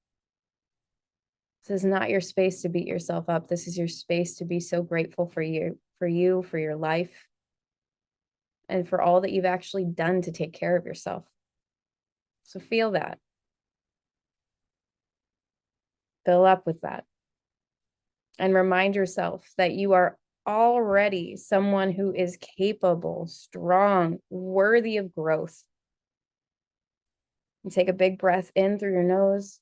This is not your space to beat yourself up. This is your space to be so grateful for you, for your life, and for all that you've actually done to take care of yourself. So feel that. Fill up with that. And remind yourself that you are already someone who is capable, strong, worthy of growth. And take a big breath in through your nose.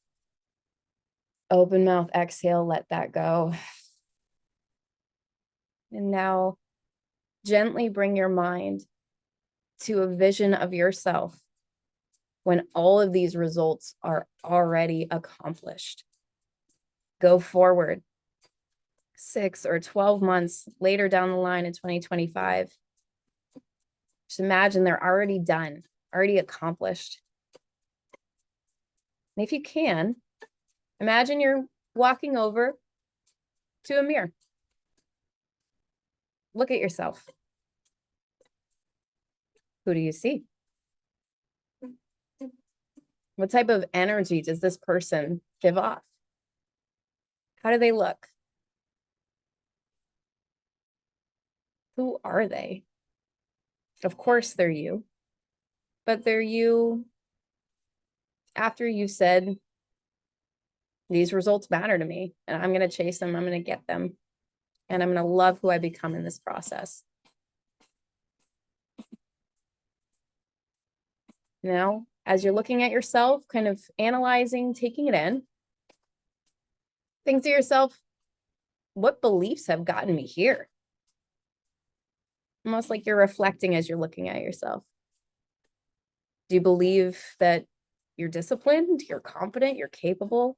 Open mouth, exhale, let that go. And now gently bring your mind to a vision of yourself when all of these results are already accomplished. Go forward 6 or 12 months later down the line in 2025. Just imagine they're already done, already accomplished. And if you can, imagine you're walking over to a mirror. Look at yourself. Who do you see? What type of energy does this person give off? How do they look? Who are they? Of course, they're you, but they're you after you said, these results matter to me, and I'm going to chase them. I'm going to get them, and I'm going to love who I become in this process. Now, as you're looking at yourself, kind of analyzing, taking it in, think to yourself, what beliefs have gotten me here? Almost like you're reflecting as you're looking at yourself. Do you believe that you're disciplined, you're competent, you're capable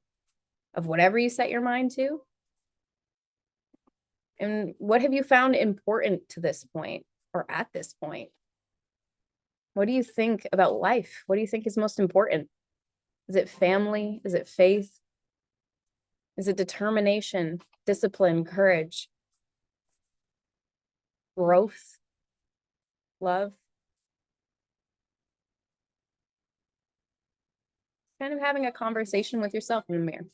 of whatever you set your mind to? And what have you found important to this point or at this point? What do you think about life? What do you think is most important? Is it family? Is it faith? Is it determination, discipline, courage, growth, love? Kind of having a conversation with yourself in the mirror.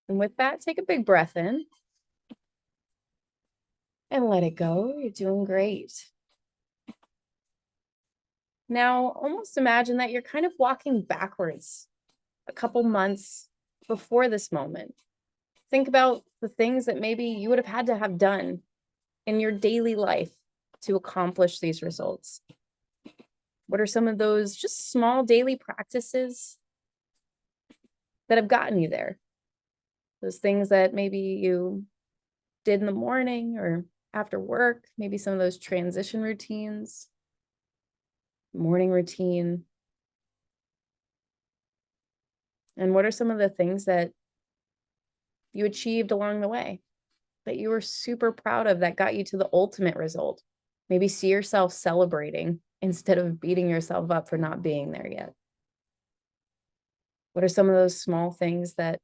And with that, take a big breath in and let it go. You're doing great. Now, almost imagine that you're kind of walking backwards a couple months before this moment. Think about the things that maybe you would have had to have done in your daily life to accomplish these results. What are some of those just small daily practices that have gotten you there? Those things that maybe you did in the morning or after work, maybe some of those transition routines, morning routine. And what are some of the things that you achieved along the way that you were super proud of that got you to the ultimate result? Maybe see yourself celebrating instead of beating yourself up for not being there yet. What are some of those small things that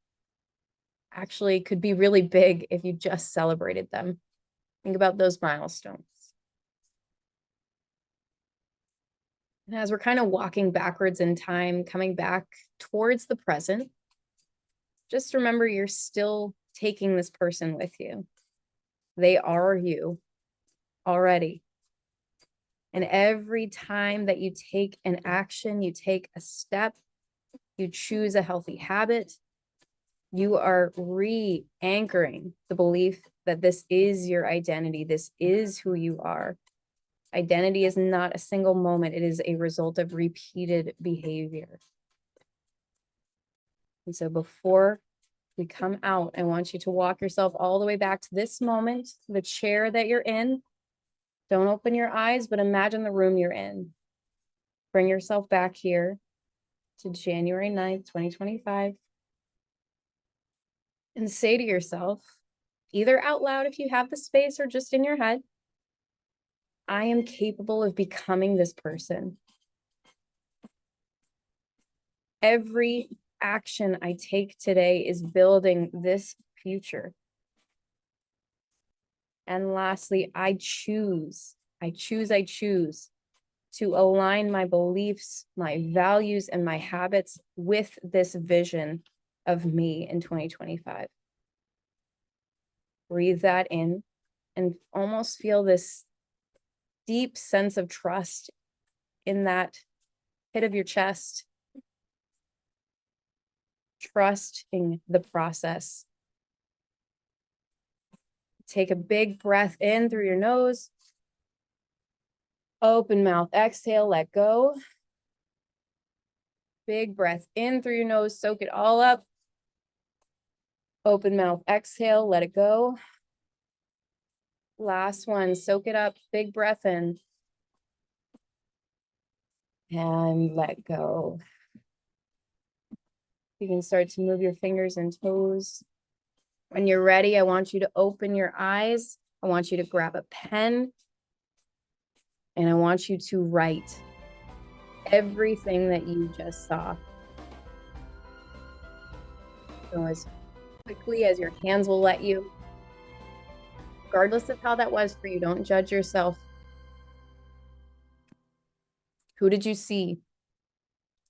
actually could be really big if you just celebrated them? Think about those milestones. And as we're kind of walking backwards in time, coming back towards the present, just remember you're still taking this person with you. They are you already. And every time that you take an action, you take a step, you choose a healthy habit, you are re-anchoring the belief that this is your identity. This is who you are. Identity is not a single moment. It is a result of repeated behavior. And so before we come out, I want you to walk yourself all the way back to this moment, the chair that you're in. Don't open your eyes, but imagine the room you're in. Bring yourself back here to January 9th, 2025. And say to yourself, either out loud if you have the space or just in your head, I am capable of becoming this person. Every action I take today is building this future. And lastly, I choose to align my beliefs, my values, and my habits with this vision of me in 2025. Breathe that in and almost feel this deep sense of trust in that pit of your chest. Trusting the process. Take a big breath in through your nose. Open mouth, exhale, let go. Big breath in through your nose, soak it all up. Open mouth, exhale, let it go. Last one, soak it up, big breath in. And let go. You can start to move your fingers and toes. When you're ready, I want you to open your eyes. I want you to grab a pen. And I want you to write everything that you just saw. So as quickly as your hands will let you. Regardless of how that was for you, don't judge yourself. Who did you see?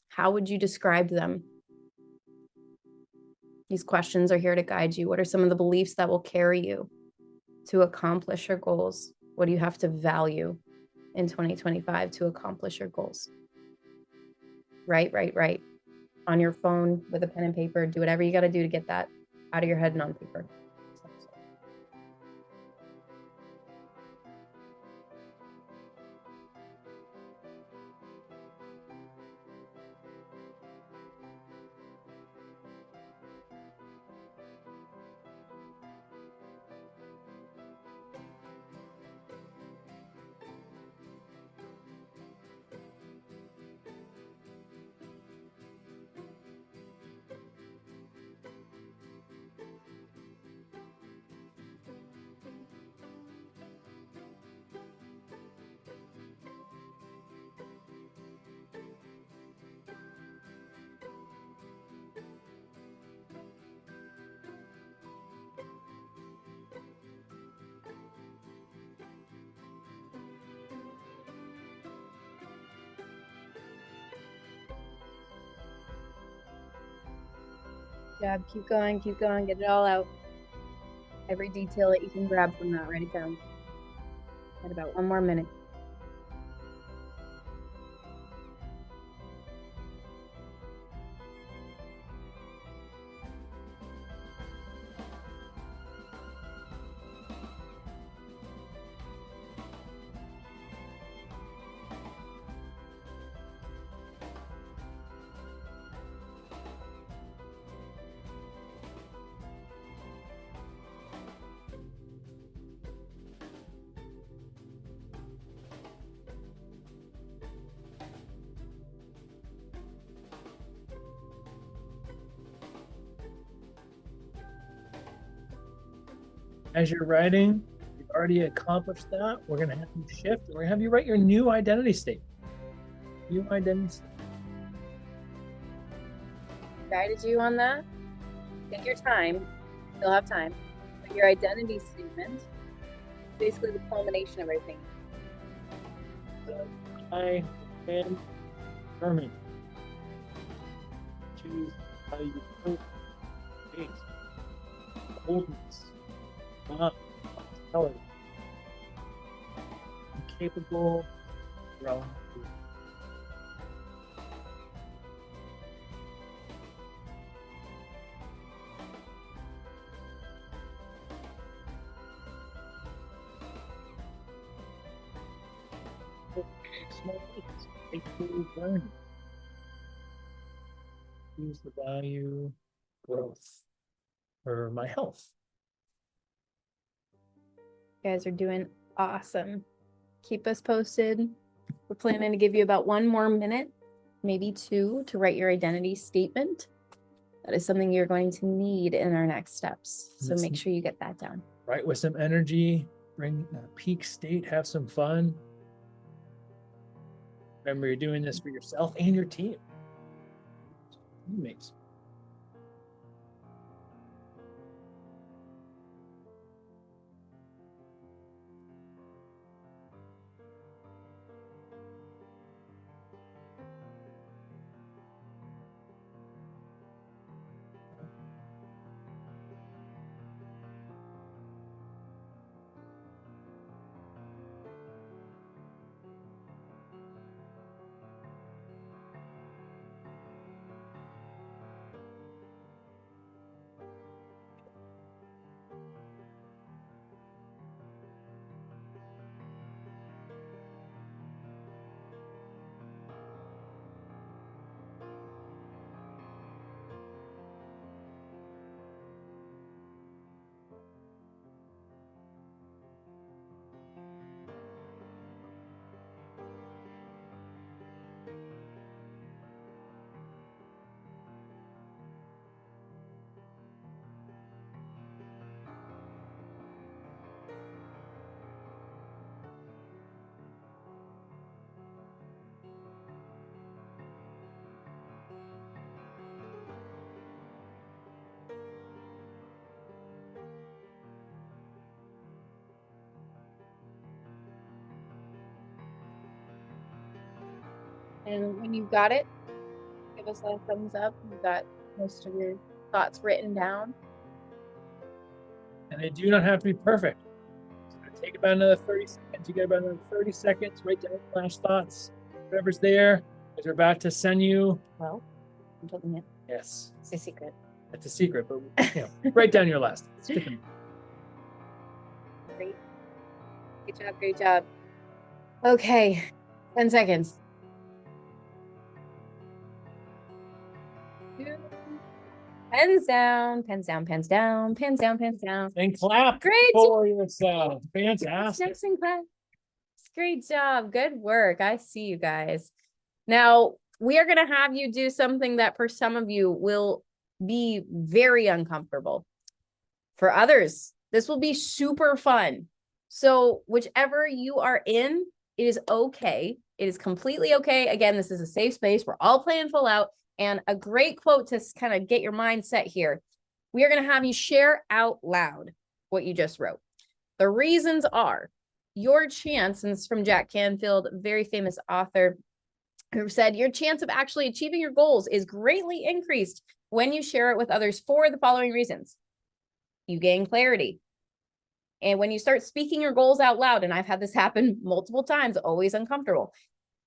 How would you describe them? These questions are here to guide you. What are some of the beliefs that will carry you to accomplish your goals? What do you have to value in 2025 to accomplish your goals? Write. On your phone with a pen and paper. Do whatever you got to do to get that out of your head and on paper. Job. Keep going, get it all out. Every detail that you can grab from that, write it down. Got about 1 more minute. As you're writing, you've already accomplished that. We're going to have you shift. We're going to have you write your new identity statement. New identity statement. Guided you on that. Take your time. You'll have time. But your identity statement is basically the culmination of everything. I am determined to value faith, boldness, hospitality, capable, growing. Small things, capable learning. Use the value growth for my health. You guys are doing awesome. Keep us posted. We're planning to give you about 1 more minute, maybe 2, to write your identity statement. That is something you're going to need in our next steps. So make sure you get that down. Right, with some energy, bring a peak state, have some fun. Remember, you're doing this for yourself and your team. Teammates. And when you've got it, give us a thumbs up. You've got most of your thoughts written down. And they do not have to be perfect. It's going to take about another 30 seconds. You get about another 30 seconds. Write down your last thoughts. Whatever's there, as we're about to send you. Well, I'm telling you, Yes, it's a secret. it's a secret, but write down your last. Great. Good job. Great job. Okay. 10 seconds. 2. Pens down, pens down, pens down, pens down, pens down. And clap Great for yourself. Fantastic. Snaps and claps. Great job. Good work. I see you guys. Now, we are going to have you do something that for some of you will be very uncomfortable. For others, this will be super fun. So whichever you are in, it is okay. It is completely okay. Again, this is a safe space. We're all playing full out. And a great quote to kind of get your mindset here. We are going to have you share out loud what you just wrote. The reasons are your chance, and this is from Jack Canfield, very famous author, who said your chance of actually achieving your goals is greatly increased when you share it with others for the following reasons. You gain clarity. And when you start speaking your goals out loud, and I've had this happen multiple times, always uncomfortable.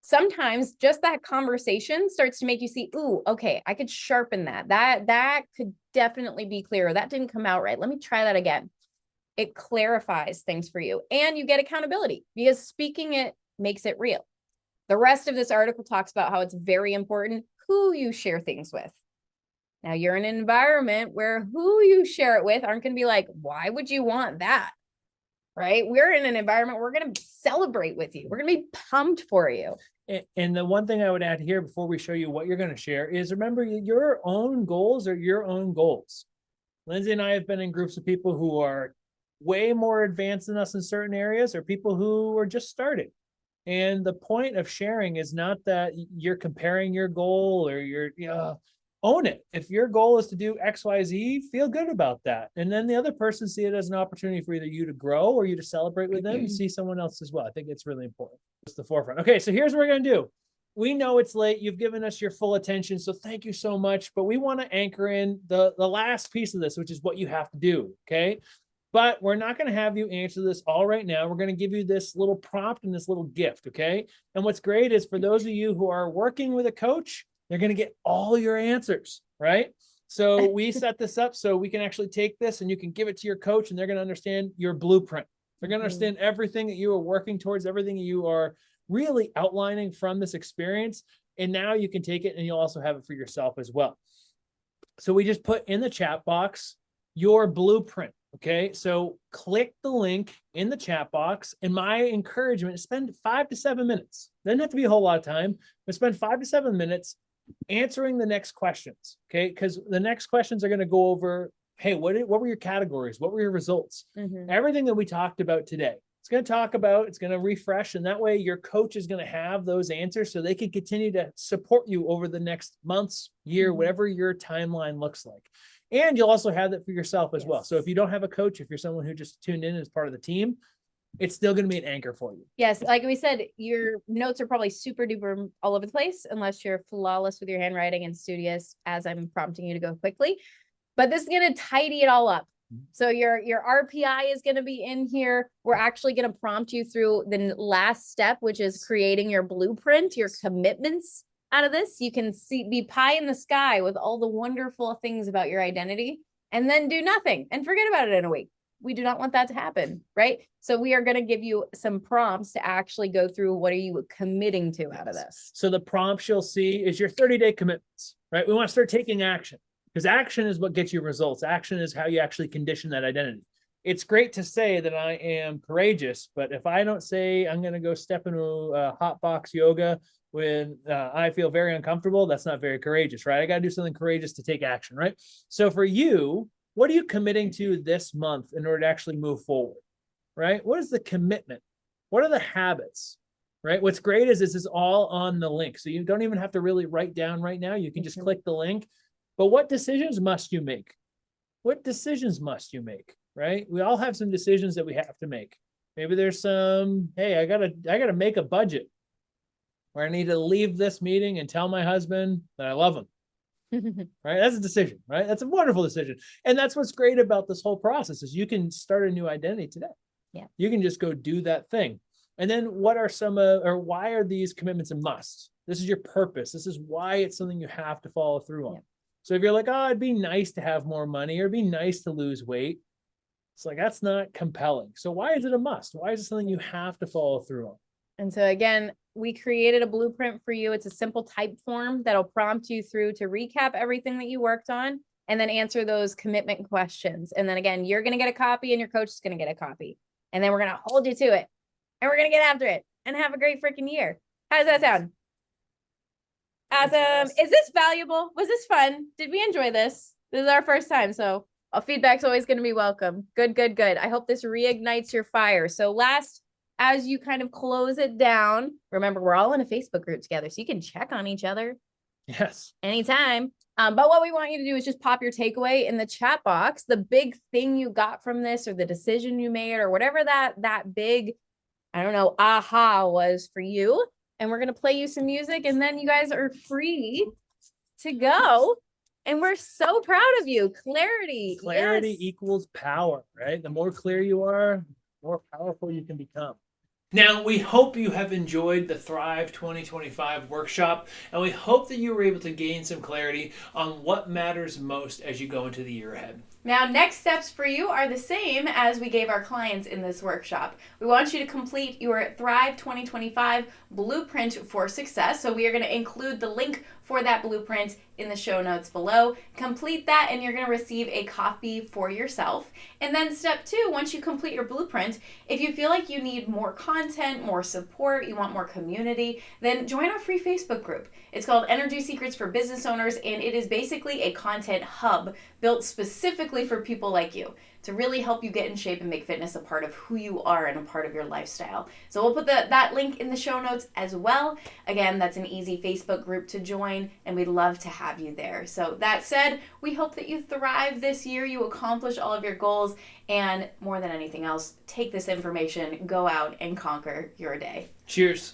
Sometimes just that conversation starts to make you see, ooh, okay, I could sharpen that. That could definitely be clearer. That didn't come out right. Let me try that again. It clarifies things for you, and you get accountability because speaking it makes it real. The rest of this article talks about how it's very important who you share things with. Now, you're in an environment where who you share it with aren't going to be like, why would you want that? Right? We're in an environment where we're going to celebrate with you. We're going to be pumped for you. And the one thing I would add here before we show you what you're going to share is remember your own goals are your own goals. Lindsay and I have been in groups of people who are way more advanced than us in certain areas, or people who are just starting. And the point of sharing is not that you're comparing your goal or you're, own it. If your goal is to do X, Y, Z, feel good about that. And then the other person see it as an opportunity for either you to grow or you to celebrate with them and see someone else as well. I think it's really important. It's the forefront. Okay, so here's what we're going to do. We know it's late. You've given us your full attention, so thank you so much. But we want to anchor in the last piece of this, which is what you have to do, okay? But we're not going to have you answer this all right now. We're going to give you this little prompt and this little gift, okay? And what's great is for those of you who are working with a coach, they're going to get all your answers, right? So we set this up so we can actually take this and you can give it to your coach and they're going to understand your blueprint. They're going to understand everything that you are working towards, everything you are really outlining from this experience. And now you can take it and you'll also have it for yourself as well. So we just put in the chat box your blueprint. Okay, so click the link in the chat box. And my encouragement is spend 5 to 7 minutes. Doesn't have to be a whole lot of time, but spend 5 to 7 minutes answering the next questions. Okay, because the next questions are going to go over, hey, what were your categories? What were your results? Everything that we talked about today. It's going to talk about, it's going to refresh. And that way your coach is going to have those answers so they can continue to support you over the next months, year, whatever your timeline looks like. And you'll also have that for yourself as well. So if you don't have a coach, if you're someone who just tuned in as part of the team, it's still going to be an anchor for you. Yes. Like we said, your notes are probably super duper all over the place, unless you're flawless with your handwriting and studious as I'm prompting you to go quickly. But this is going to tidy it all up. So your RPI is going to be in here. We're actually going to prompt you through the last step, which is creating your blueprint, your commitments. Out of this, you can be pie in the sky with all the wonderful things about your identity and then do nothing and forget about it in a week. We do not want that to happen, right? So we are going to give you some prompts to actually go through what are you committing to out of this. So the prompts you'll see is your 30-day commitments, right? We want to start taking action because action is what gets you results. Action is how you actually condition that identity. It's great to say that I am courageous, but if I don't say I'm going to go step into hot box yoga when I feel very uncomfortable, that's not very courageous, right? I got to do something courageous to take action, right? So for you, what are you committing to this month in order to actually move forward, right? What is the commitment? What are the habits, right? What's great is this is all on the link. So you don't even have to really write down right now. You can just click the link. But what decisions must you make? What decisions must you make, right? We all have some decisions that we have to make. Maybe there's some, hey, I gotta make a budget. where I need to leave this meeting and tell my husband that I love him. Right? That's a decision, right? That's a wonderful decision. And that's what's great about this whole process is you can start a new identity today. Yeah. You can just go do that thing. And then what are some or why are these commitments a must? This is your purpose. This is why it's something you have to follow through on. Yeah. So if you're like, oh, it'd be nice to have more money or it'd be nice to lose weight. It's like, that's not compelling. So why is it a must? Why is it something you have to follow through on? And so again, we created a blueprint for you. It's a simple type form that'll prompt you through to recap everything that you worked on and then answer those commitment questions. And then again, you're going to get a copy and your coach is going to get a copy. And then we're going to hold you to it and we're going to get after it and have a great freaking year. How does that sound? Awesome. Is this valuable? Was this fun? Did we enjoy this? This is our first time, so feedback's always going to be welcome. Good, good, good. I hope this reignites your fire. So last, as you kind of close it down, remember, we're all in a Facebook group together, so you can check on each other. Yes. Anytime. But what we want you to do is just pop your takeaway in the chat box, the big thing you got from this or the decision you made or whatever that big, I don't know, aha was for you. And we're going to play you some music and then you guys are free to go. And we're so proud of you. Clarity. Clarity Yes. equals power, right? The more clear you are, the more powerful you can become. Now, we hope you have enjoyed the Thrive 2025 workshop, and we hope that you were able to gain some clarity on what matters most as you go into the year ahead. Now, next steps for you are the same as we gave our clients in this workshop. We want you to complete your Thrive 2025 Blueprint for Success. So we are going to include the link for that blueprint in the show notes below. Complete that and you're going to receive a copy for yourself. And then step 2, once you complete your blueprint, if you feel like you need more content, more support, you want more community, then join our free Facebook group. It's called Energy Secrets for Business Owners, and it is basically a content hub built specifically for people like you to really help you get in shape and make fitness a part of who you are and a part of your lifestyle. So we'll put that link in the show notes as well. Again, that's an easy Facebook group to join, and we'd love to have you there. So that said, we hope that you thrive this year, you accomplish all of your goals, and more than anything else, take this information, go out and conquer your day. Cheers.